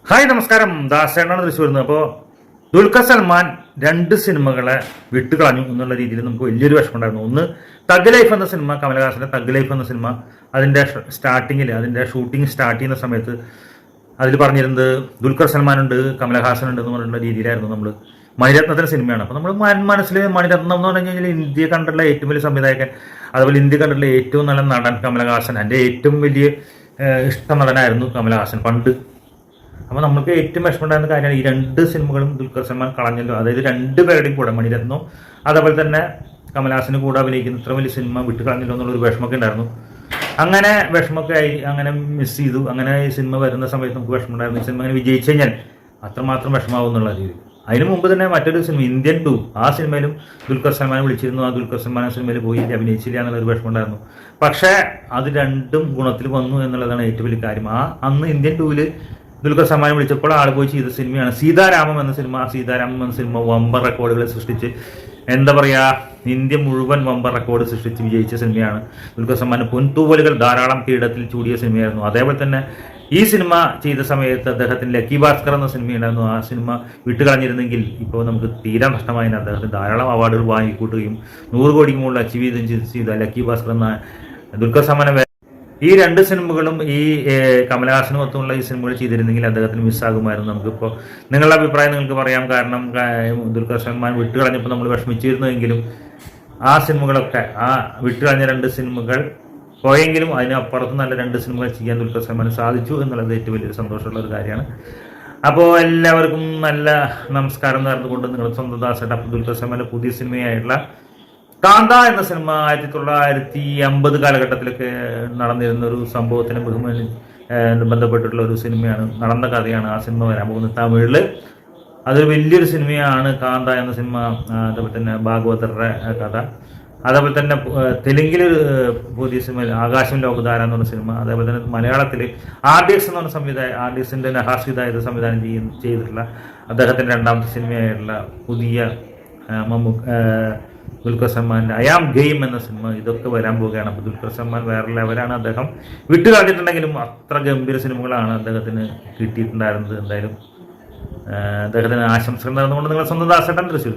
Hi നമസ്കാരം, ദാസേനാണ് തൃശ്ശൂർ വരുന്നത്. അപ്പോൾ ദുൽഖർ സൽമാൻ 2 സിനിമകളെ വിട്ടുകളഞ്ഞു എന്നുള്ള രീതിയിൽ നമുക്ക് വലിയൊരു വിഷമമുണ്ടായിരുന്നു. ഒന്ന് തഗ് ലൈഫ് എന്ന സിനിമ, കമലഹാസന്റെ തഗ് ലൈഫ് എന്ന സിനിമ, അതിൻ്റെ സ്റ്റാർട്ടിങ്ങിൽ അതിൻ്റെ ഷൂട്ടിംഗ് സ്റ്റാർട്ട് ചെയ്യുന്ന സമയത്ത് അതിൽ പറഞ്ഞിരുന്നത് ദുൽഖർ സൽമാൻ ഉണ്ട്, കമലഹാസൻ ഉണ്ട് എന്ന് പറയുന്ന രീതിയിലായിരുന്നു. നമ്മൾ മണിരത്നത്തിൻ്റെ സിനിമയാണ്. അപ്പോൾ നമ്മൾ മനസ്സിൽ മണിരത്നം എന്ന് പറഞ്ഞു കഴിഞ്ഞാൽ ഇന്ത്യ കണ്ടിട്ടുള്ള ഏറ്റവും വലിയ സംവിധായകൻ, അതുപോലെ ഇന്ത്യ കണ്ടിട്ടുള്ള ഏറ്റവും നല്ല നടൻ കമലഹാസൻ. എൻ്റെ ഏറ്റവും വലിയ ഇഷ്ട നടനായിരുന്നു കമലഹാസൻ പണ്ട്. അപ്പോൾ നമുക്ക് ഏറ്റവും വിഷമമുണ്ടായിരുന്ന കാര്യമാണ് ഈ 2 സിനിമകളും ദുൽഖർ സൽമാൻ കളഞ്ഞല്ലോ. അതായത് 2 പേരുടെയും കൂടെ, മണിരത്നവും അതേപോലെ തന്നെ കമലഹാസന് കൂടെ അഭിനയിക്കുന്ന ഇത്ര വലിയ സിനിമ വിട്ട് കളഞ്ഞല്ലോ എന്നുള്ളൊരു വിഷമമൊക്കെ ഉണ്ടായിരുന്നു. അങ്ങനെ വിഷമമൊക്കെ ആയി, അങ്ങനെ മിസ് ചെയ്തു. അങ്ങനെ ഈ സിനിമ വരുന്ന സമയത്ത് നമുക്ക് വിഷമമുണ്ടായിരുന്നു. ഈ സിനിമ അങ്ങനെ വിജയിച്ചു കഴിഞ്ഞാൽ അത്രമാത്രം വിഷമാവും എന്നുള്ള രീതി. അതിന് മുമ്പ് തന്നെ മറ്റൊരു സിനിമ ഇന്ത്യൻ 2, ആ സിനിമയിലും ദുൽഖർ സൽമാനെ വിളിച്ചിരുന്നു. ആ ദുൽഖർ സൽമാൻ ആ സിനിമയിൽ പോയി അഭിനയിച്ചില്ല എന്നുള്ളൊരു വിഷമമുണ്ടായിരുന്നു. പക്ഷേ അത് 2 ഗുണത്തിൽ വന്നു എന്നുള്ളതാണ് ഏറ്റവും വലിയ കാര്യം. അന്ന് ഇന്ത്യൻ 2-ൽ ദുൽഖർ സൽമാനെ വിളിച്ചപ്പോൾ ആൾ പോയി ചെയ്ത സിനിമയാണ് സീതാരാമം എന്ന സിനിമ. സീതാരാമം എന്ന സിനിമ വമ്പർ റെക്കോർഡുകൾ സൃഷ്ടിച്ച്, എന്താ പറയുക, ഇന്ത്യ മുഴുവൻ വമ്പർ റെക്കോർഡ് സൃഷ്ടിച്ച് വിജയിച്ച സിനിമയാണ്. ദുൽഖർ സൽമാന് പൊൻതൂവലുകൾ ധാരാളം കീഴടത്തിൽ ചൂടിയ സിനിമയായിരുന്നു. അതേപോലെ തന്നെ ഈ സിനിമ ചെയ്ത സമയത്ത് അദ്ദേഹത്തിന് ലക്കി ഭാസ്കർ എന്ന സിനിമയുണ്ടായിരുന്നു. ആ സിനിമ വിട്ടുകളഞ്ഞിരുന്നെങ്കിൽ ഇപ്പോൾ നമുക്ക് തീരെ നഷ്ടമായി. അദ്ദേഹത്തിന് ധാരാളം അവാർഡുകൾ വാങ്ങിക്കൂട്ടുകയും 100 കോടിക്ക് മുകളിൽ അച്ചീവ് ചെയ്ത ലക്കി ഭാസ്കർ എന്ന ദുൽഖർ സൽമാനെ ഈ 2 സിനിമകളും ഈ കമലഹാസനും ഒത്തുമുള്ള ഈ സിനിമകൾ ചെയ്തിരുന്നെങ്കിൽ അദ്ദേഹത്തിന് മിസ്സാകുമായിരുന്നു. നമുക്കിപ്പോൾ നിങ്ങളുടെ അഭിപ്രായം നിങ്ങൾക്ക് പറയാം. കാരണം ദുൽഖർ സൽമാൻ വിട്ടുകളഞ്ഞപ്പോൾ നമ്മൾ വിഷമിച്ചിരുന്നുവെങ്കിലും ആ സിനിമകളൊക്കെ, ആ വിട്ടുകളഞ്ഞ 2 സിനിമകൾ പോയെങ്കിലും അതിനപ്പുറത്ത് നല്ല 2 സിനിമകൾ ചെയ്യാൻ ദുൽഖർ സൽമാന് സാധിച്ചു എന്നുള്ളത് ഏറ്റവും വലിയൊരു സന്തോഷമുള്ള ഒരു കാര്യമാണ്. അപ്പോൾ എല്ലാവർക്കും നല്ല നമസ്കാരം നേർന്നുകൊണ്ട് നിങ്ങൾ സ്വന്തം ദാസേട്ട. ദുൽഖർ സൽമാൻ്റെ പുതിയ സിനിമയായിട്ടുള്ള കാന്ത എന്ന സിനിമ 1950 കാലഘട്ടത്തിലൊക്കെ നടന്നിരുന്ന ഒരു സംഭവത്തിന് ബന്ധപ്പെട്ടിട്ടുള്ള ഒരു സിനിമയാണ്. നടന്ന കഥയാണ് ആ സിനിമ വരാൻ പോകുന്നത്. തമിഴിൽ അതൊരു വലിയൊരു സിനിമയാണ് കാന്ത എന്ന സിനിമ. അതേപോലെ തന്നെ ഭാഗവതരുടെ കഥ. അതേപോലെ തന്നെ തെലുങ്കിൽ പുതിയ സിനിമ ആകാശം ലോകധാര എന്ന് പറഞ്ഞ സിനിമ. അതേപോലെ തന്നെ മലയാളത്തിൽ RDX എന്ന് പറഞ്ഞ സംവിധായകൻ, RDXന്റെ നഹാസ് ഹിദായത് സംവിധാനം ചെയ്തിട്ടുള്ള അദ്ദേഹത്തിൻ്റെ 2ാമത്തെ സിനിമയായിട്ടുള്ള പുതിയ ദുൽഖർ സൽമാൻ്റെ ഐ ആം ഗെയിം എന്ന സിനിമ, ഇതൊക്കെ വരാൻ പോവുകയാണ്. അപ്പോൾ ദുൽഖർ സൽമാൻ വേറെ ലെവലാണ്. അദ്ദേഹം വിട്ടു കളഞ്ഞിട്ടുണ്ടെങ്കിലും അത്ര ഗംഭീര സിനിമകളാണ് അദ്ദേഹത്തിന് കിട്ടിയിട്ടുണ്ടായിരുന്നത്. എന്തായാലും അദ്ദേഹത്തിന് ആശംസകൾ നേർന്നുകൊണ്ട് നിങ്ങൾ സ്വന്തം ദാസേട്ടൻ തൃശ്ശൂർ.